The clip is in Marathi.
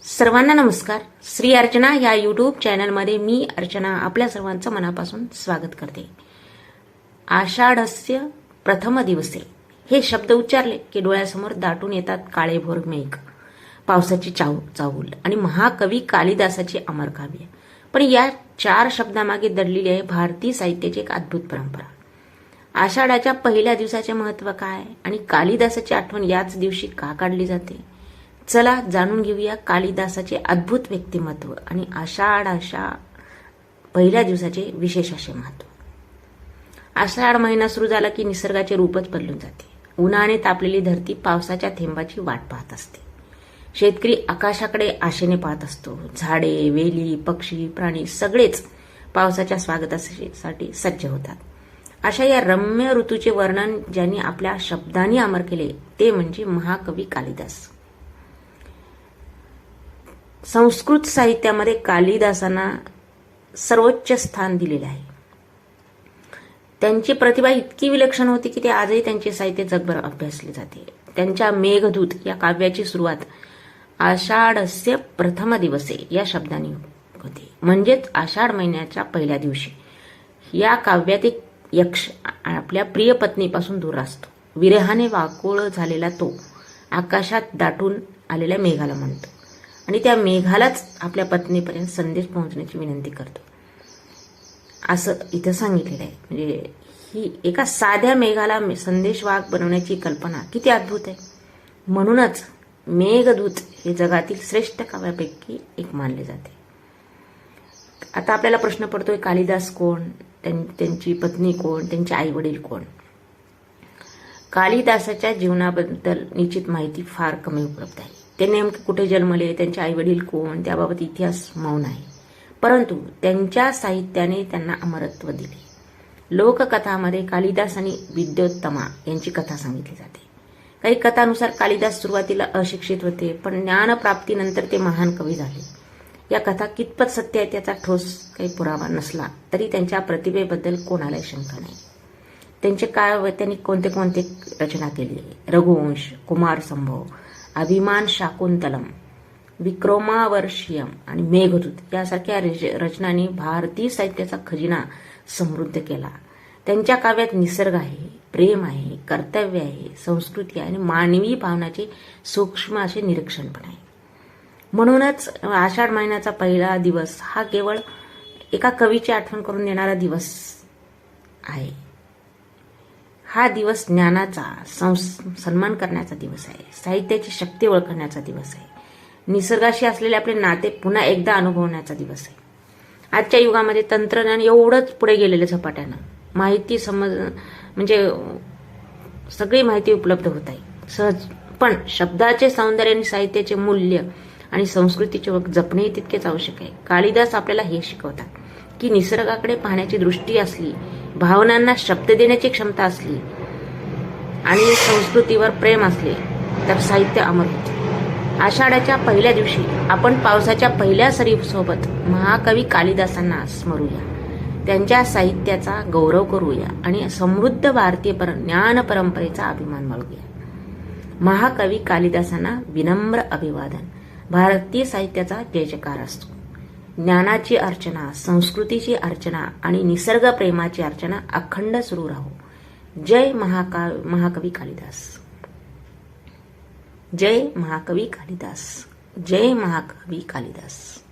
सर्वांना नमस्कार. श्री अर्चना या यूट्यूब चॅनलमध्ये मी अर्चना आपल्या सर्वांचं मनापासून स्वागत करते. आषाढस्य प्रथम दिवसे हे शब्द उच्चारले की डोळ्यासमोर दाटून येतात काळेभोर मेघ, पावसाची चाहूल आणि महाकवी कालिदासाची अमर काव्य. पण या 4 शब्दामागे दडलेली आहे भारतीय साहित्याची एक अद्भुत परंपरा. आषाढाच्या पहिल्या दिवसाचे महत्त्व काय आणि कालिदासाची आठवण याच दिवशी का काढली जाते? चला जाणून घेऊया कालिदासाचे अद्भुत व्यक्तिमत्व आणि आषाढाच्या पहिल्या दिवसाचे विशेष असे महत्त्व. आषाढ महिना सुरू झाला की निसर्गाचे रूपच बदलून जाते. उन्हाने तापलेली धरती पावसाच्या थेंबाची वाट पाहत असते. शेतकरी आकाशाकडे आशेने पाहत असतो. झाडे, वेली, पक्षी, प्राणी सगळेच पावसाच्या स्वागतासाठी सज्ज होतात. अशा या रम्य ऋतूचे वर्णन ज्यांनी आपल्या शब्दांनी अमर केले ते म्हणजे महाकवी कालिदास. संस्कृत साहित्यामध्ये कालिदासांना सर्वोच्च स्थान दिलेले आहे. त्यांची प्रतिभा इतकी विलक्षण होती की ते आजही त्यांचे साहित्य जगभर अभ्यासले जाते. त्यांच्या मेघदूत या काव्याची सुरुवात आषाढस्य प्रथम दिवसे या शब्दाने होते, म्हणजेच आषाढ महिन्याच्या पहिल्या दिवशी. या काव्यात एक यक्ष आपल्या प्रिय पत्नीपासून दूर असतो. विरहाने वाकुळ झालेला तो आकाशात दाटून आलेल्या मेघाला म्हणतो आणि त्या मेघालाच आपल्या पत्नीपर्यंत संदेश पोहोचण्याची विनंती करतो, असं इथं सांगितलेलं आहे. म्हणजे ही एका साध्या मेघाला संदेशवाहक बनवण्याची कल्पना किती अद्भुत आहे. म्हणूनच मेघदूत हे जगातील श्रेष्ठ काव्यापैकी एक मानले जाते. आता आपल्याला प्रश्न पडतोय, कालिदास कोण, त्यांची पत्नी कोण, त्यांचे आई वडील कोण? कालिदासाच्या जीवनाबद्दल निश्चित माहिती फार कमी उपलब्ध आहे. ते नेमके कुठे जन्मले, त्यांचे आई वडील कोण, त्याबाबत इतिहास मौन आहे. परंतु त्यांच्या साहित्याने त्यांना अमरत्व दिले. लोककथामध्ये कालिदास आणि विद्योत्तमा यांची कथा सांगितली जाते. काही कथानुसार कालिदास सुरुवातीला अशिक्षित होते, पण ज्ञानप्राप्तीनंतर ते महान कवी झाले. या कथा कितपत सत्य आहे त्याचा ठोस काही पुरावा नसला तरी त्यांच्या प्रतिभेबद्दल कोणालाही शंका नाही. त्यांचे त्यांनी कोणते कोणते रचना केली? रघुवंश, कुमार संभव, अभिमान शाकुंतलम, विक्रमावर्षियम आणि मेघदूत यासारख्या रचनांनी भारतीय साहित्याचा खजिना समृद्ध केला. त्यांच्या काव्यात निसर्ग आहे, प्रेम आहे, कर्तव्य आहे, संस्कृती आहे आणि मानवी भावनाचे सूक्ष्म असे निरीक्षण पण आहे. म्हणूनच आषाढ महिन्याचा पहिला दिवस हा केवळ एका कवीची आठवण करून देणारा दिवस आहे. हा दिवस ज्ञानाचा सन्मान करण्याचा दिवस आहे, साहित्याची शक्ती ओळखण्याचा दिवस आहे, निसर्गाशी असलेले आपले नाते पुन्हा एकदा अनुभवण्याचा दिवस आहे. आजच्या युगामध्ये तंत्रज्ञान एवढंच पुढे गेलेलं झपाट्यानं, माहिती म्हणजे सगळी माहिती उपलब्ध होत आहे सहज, पण शब्दाचे सौंदर्य आणि साहित्याचे मूल्य आणि संस्कृतीचे ओळख जपणे तितकेच आवश्यक आहे. कालिदास आपल्याला हे शिकवतात की निसर्गाकडे पाहण्याची दृष्टी असली, भावनांना शब्द देण्याची क्षमता असली आणि संस्कृतीवर प्रेम असले तर साहित्य अमर होते. आषाढाच्या पहिल्या दिवशी आपण पावसाच्या पहिल्या सरीसोबत महाकवी कालिदासांना स्मरूया, त्यांच्या साहित्याचा गौरव करूया आणि समृद्ध भारतीय ज्ञान परंपरेचा अभिमान बाळगूया. महाकवी कालिदासांना विनम्र अभिवादन. भारतीय साहित्याचा जय जयकार असतो. ज्ञानाची अर्चना, संस्कृतीची अर्चना आणि निसर्ग प्रेमाची अर्चना अखंड सुरू राहो. जय महाकवी कालिदास. जय महाकवी कालिदास. जय महाकवी कालिदास.